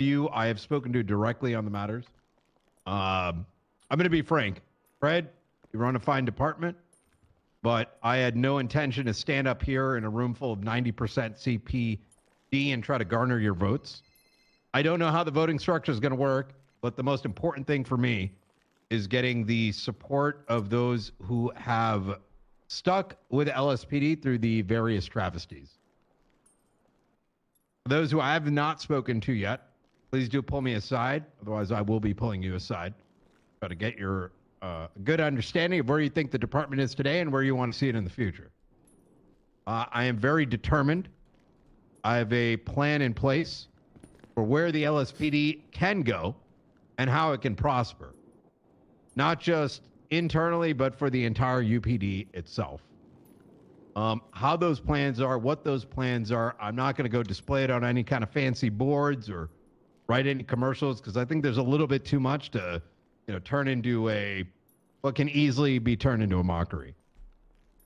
few I have spoken to directly on the matters. I'm going to be frank. Fred, you run a fine department, but I had no intention to stand up here in a room full of 90% CPD and try to garner your votes. I don't know how the voting structure is going to work, but the most important thing for me is getting the support of those who have stuck with LSPD through the various travesties. For those who I have not spoken to yet, please do pull me aside. Otherwise, I will be pulling you aside. Try to get your good understanding of where you think the department is today and where you want to see it in the future. I am very determined. I have a plan in place for where the LSPD can go and how it can prosper. Not just internally, but for the entire UPD itself. How those plans are, what those plans are, I'm not going to go display it on any kind of fancy boards or write any commercials because I think there's a little bit too much to, turn into what can easily be turned into a mockery.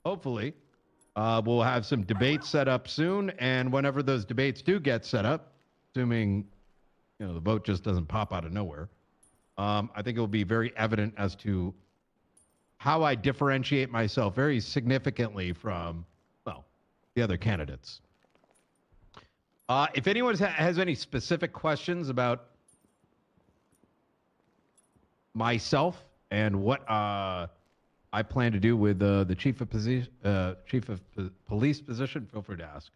Hopefully, we'll have some debates set up soon, and whenever those debates do get set up, assuming, the vote just doesn't pop out of nowhere, I think it will be very evident as to how I differentiate myself very significantly from, the other candidates. If anyone has any specific questions about myself and what I plan to do with the chief of police position, feel free to ask.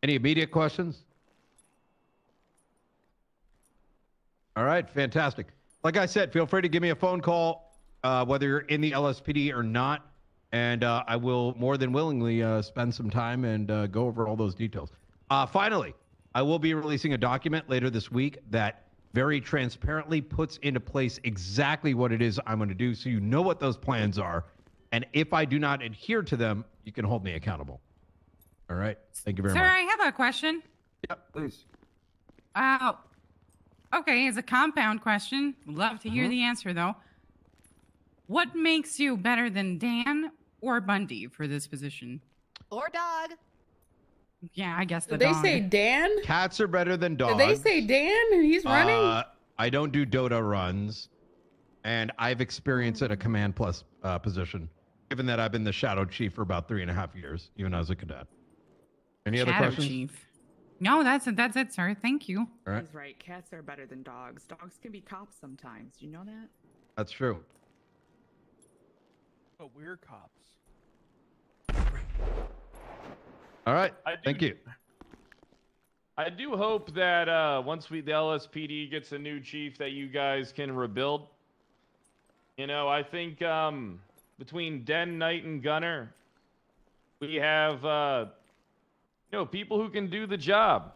Any immediate questions? All right, fantastic. Like I said, feel free to give me a phone call, whether you're in the LSPD or not, and I will more than willingly spend some time and go over all those details. Finally, I will be releasing a document later this week that very transparently puts into place exactly what it is I'm going to do, so you know what those plans are, and if I do not adhere to them, you can hold me accountable. All right, thank you very much. Sir, I have a question. Yep, please. Okay, it's a compound question. Love to hear the answer, though. What makes you better than Dan or Bundy for this position? Or dog. Yeah, I guess the Did dog. they say Dan? Cats are better than dogs. Did they say Dan and he's running? I don't do Dota runs, and I've experienced at a Command Plus position, given that I've been the Shadow Chief for about 3.5 years, even as a cadet. Any other questions? Chief. No, that's it, sir. Thank you. All right. He's right. Cats are better than dogs. Dogs can be cops sometimes. You know that? That's true. But we're cops. All right. Thank you. I do hope that once the LSPD gets a new chief that you guys can rebuild. I think between Den, Knight, and Gunner, we have people who can do the job.